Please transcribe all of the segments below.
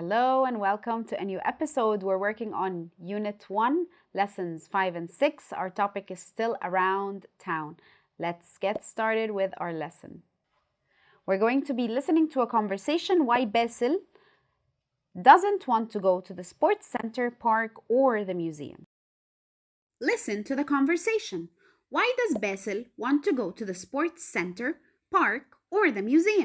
Hello and welcome to a new episode. We're working on Unit 1, Lessons 5 and 6. Our topic is still around town. Let's get started with our lesson. We're going to be listening to a conversation why Basil doesn't want to go to the sports center, park, or the museum. Listen to the conversation. Why does Basil want to go to the sports center, park, or the museum?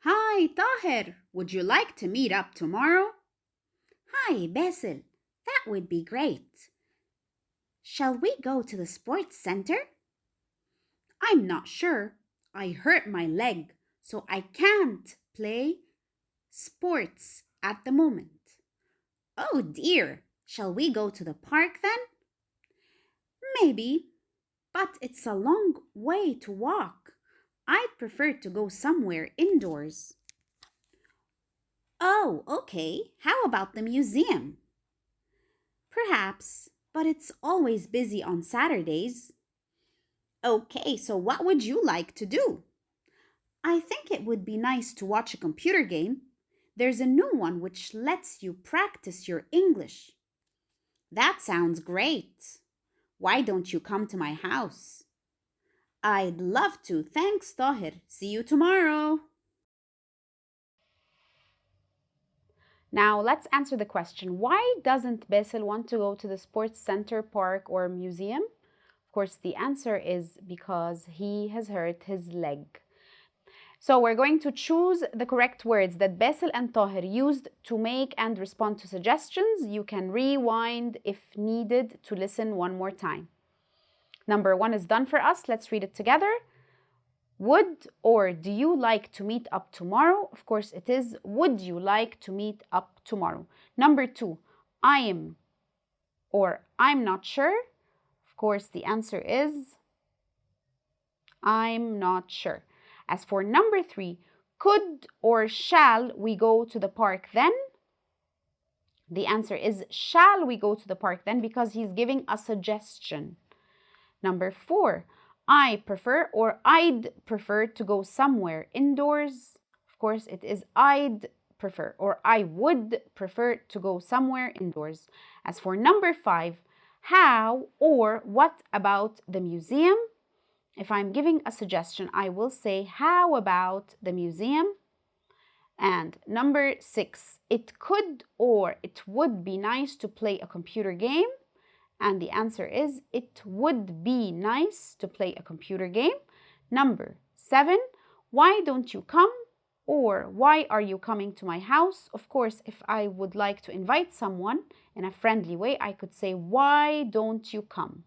Hi, Tahir. Would you like to meet up tomorrow? Hi, Basil. That would be great. Shall we go to the sports center? I'm not sure. I hurt my leg, so I can't play sports at the moment. Oh dear. Shall we go to the park then? Maybe, but it's a long way to walk. I'd prefer to go somewhere indoors. Oh, okay. How about the museum? Perhaps, but it's always busy on Saturdays. Okay, so what would you like to do? I think it would be nice to watch a computer game. There's a new one which lets you practice your English. That sounds great. Why don't you come to my house? I'd love to. Thanks, Tahir. See you tomorrow. Now, let's answer the question. Why doesn't Basil want to go to the sports center, park, or museum? Of course, the answer is because he has hurt his leg. So we're going to choose the correct words that Basil and Tahir used to make and respond to suggestions. You can rewind if needed to listen one more time. Number 1 is done for us. Let's read it together. Would or do you like to meet up tomorrow? Of course, it is would you like to meet up tomorrow. Number 2, I am or I'm not sure. Of course, the answer is I'm not sure. As for number 3, could or shall we go to the park then? The answer is shall we go to the park then, because he's giving a suggestion. Number 4, I prefer or I'd prefer to go somewhere indoors. Of course, it is I'd prefer or I would prefer to go somewhere indoors. As for number 5, how or what about the museum? If I'm giving a suggestion, I will say how about the museum? And number 6, it could or it would be nice to play a computer game. And the answer is it would be nice to play a computer game. Number 7, why don't you come? Or why are you coming to my house? Of course, if I would like to invite someone in a friendly way, I could say, why don't you come?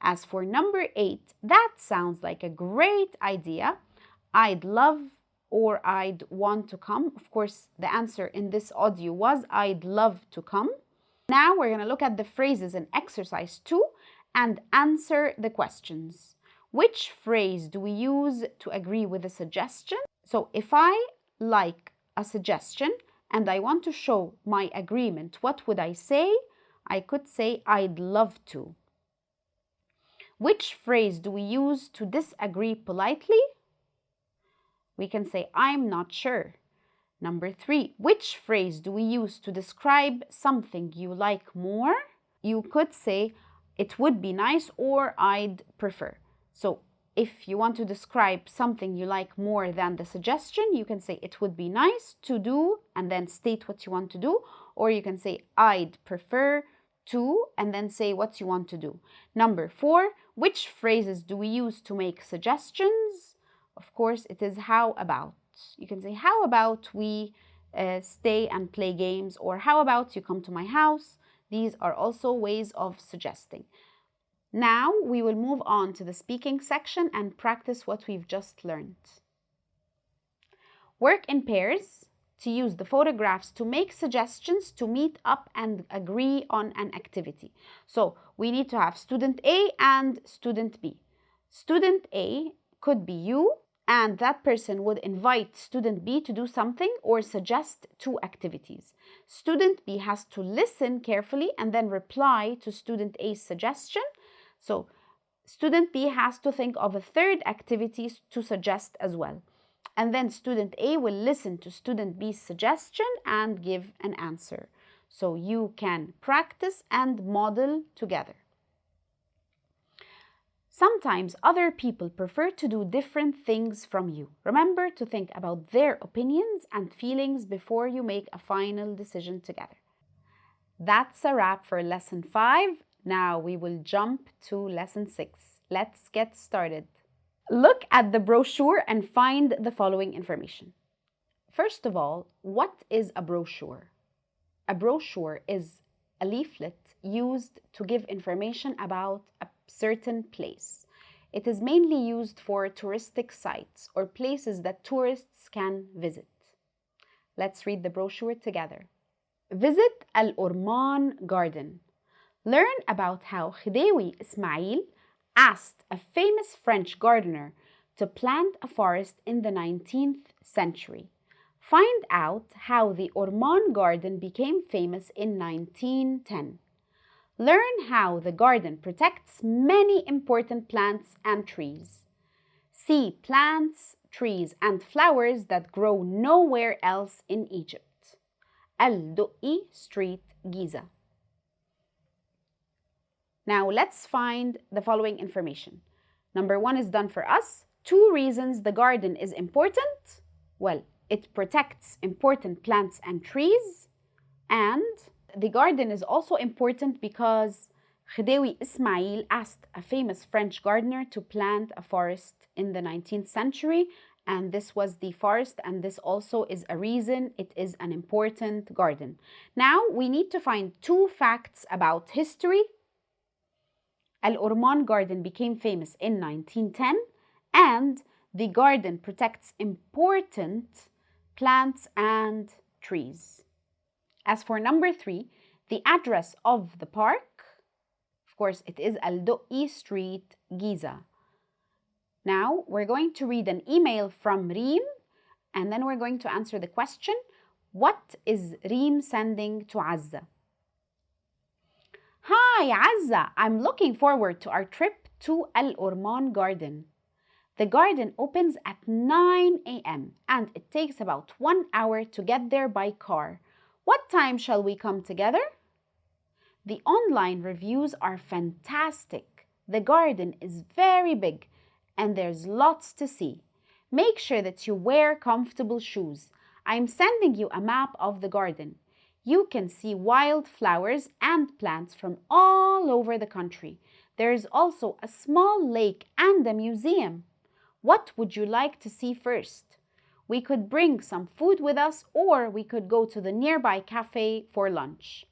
As for number 8, that sounds like a great idea. I'd love or I'd want to come. Of course, the answer in this audio was I'd love to come. Now we're going to look at the phrases in exercise 2 and answer the questions. Which phrase do we use to agree with a suggestion? So if I like a suggestion and I want to show my agreement, what would I say? I could say I'd love to. Which phrase do we use to disagree politely? We can say I'm not sure. Number 3, which phrase do we use to describe something you like more? You could say, it would be nice or I'd prefer. So if you want to describe something you like more than the suggestion, you can say it would be nice to do and then state what you want to do. Or you can say I'd prefer to and then say what you want to do. Number 4, which phrases do we use to make suggestions? Of course, it is how about. You can say, how about we stay and play games, or how about you come to my house? These are also ways of suggesting. Now we will move on to the speaking section and practice what we've just learned. Work in pairs to use the photographs to make suggestions to meet up and agree on an activity. So we need to have student A and student B. Student A could be you, and that person would invite student B to do something or suggest 2 activities. Student B has to listen carefully and then reply to student A's suggestion. So student B has to think of a 3rd activity to suggest as well. And then student A will listen to student B's suggestion and give an answer. So you can practice and model together. Sometimes other people prefer to do different things from you. Remember to think about their opinions and feelings before you make a final decision together. That's a wrap for lesson 5. Now we will jump to lesson 6. Let's get started. Look at the brochure and find the following information. First of all, what is a brochure? A brochure is a leaflet used to give information about a certain place. It is mainly used for touristic sites or places that tourists can visit. Let's read the brochure together. Visit Al-Orman Garden. Learn about how Khdewi Ismail asked a famous French gardener to plant a forest in the 19th century. Find out how the Orman Garden became famous in 1910. Learn how the garden protects many important plants and trees. See plants, trees, and flowers that grow nowhere else in Egypt. Al-Du'i Street, Giza. Now let's find the following information. Number 1 is done for us. 2 reasons the garden is important. Well, it protects important plants and trees, and the garden is also important because Khdewi Ismail asked a famous French gardener to plant a forest in the 19th century, and this was the forest, and this also is a reason it is an important garden. Now we need to find 2 facts about history. Al-Orman Garden became famous in 1910, and the garden protects important plants and trees. As for number 3, the address of the park, of course, it is Al-Du'i Street, Giza. Now, we're going to read an email from Reem, and then we're going to answer the question, what is Reem sending to Azza? Hi, Azza! I'm looking forward to our trip to Al-Orman Garden. The garden opens at 9 a.m. and it takes about 1 hour to get there by car. What time shall we come together? The online reviews are fantastic. The garden is very big and there's lots to see. Make sure that you wear comfortable shoes. I'm sending you a map of the garden. You can see wildflowers and plants from all over the country. There is also a small lake and a museum. What would you like to see first? We could bring some food with us, or we could go to the nearby cafe for lunch.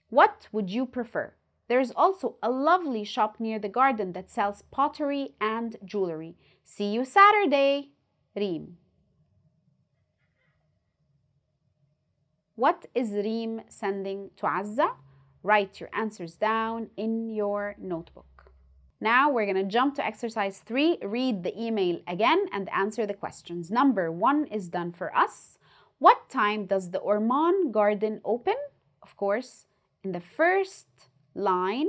What would you prefer? There's also a lovely shop near the garden that sells pottery and jewelry. See you Saturday, Reem. What is Reem sending to Azza? Write your answers down in your notebook. Now we're going to jump to exercise 3. Read the email again and answer the questions. Number 1 is done for us. What time does the Orman Garden open? Of course, in the first line,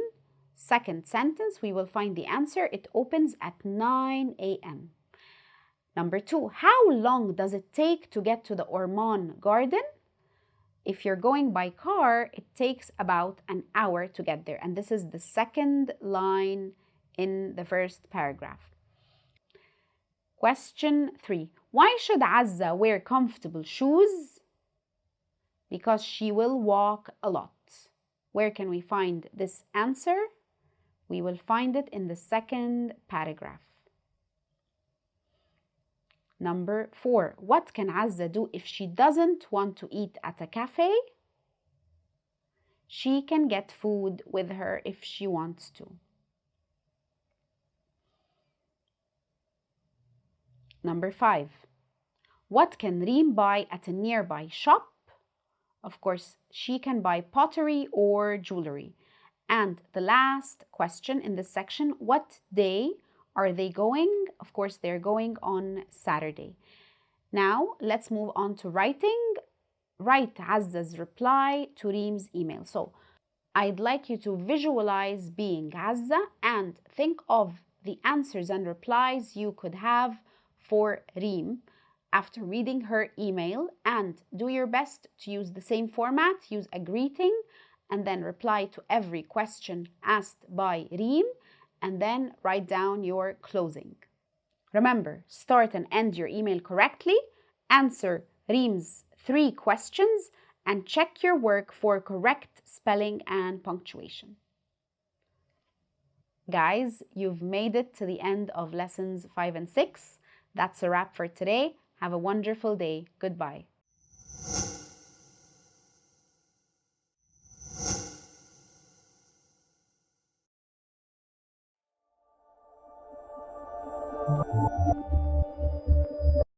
second sentence, we will find the answer. It opens at 9 a.m. Number 2, how long does it take to get to the Orman Garden? If you're going by car, it takes about an hour to get there. And this is the second line in the first paragraph. Question 3. Why should Azza wear comfortable shoes? Because she will walk a lot. Where can we find this answer? We will find it in the second paragraph. Number 4. What can Azza do if she doesn't want to eat at a cafe? She can get food with her if she wants to. Number 5. What can Reem buy at a nearby shop? Of course, she can buy pottery or jewelry. And the last question in this section, what day are they going? Of course, they're going on Saturday. Now, let's move on to writing. Write Azza's reply to Reem's email. So, I'd like you to visualize being Azza and think of the answers and replies you could have for Reem after reading her email, and do your best to use the same format. Use a greeting and then reply to every question asked by Reem, and then write down your closing. Remember, start and end your email correctly, answer Reem's 3 questions, and check your work for correct spelling and punctuation. Guys, you've made it to the end of lessons 5 and 6. That's a wrap for today. Have a wonderful day. Goodbye.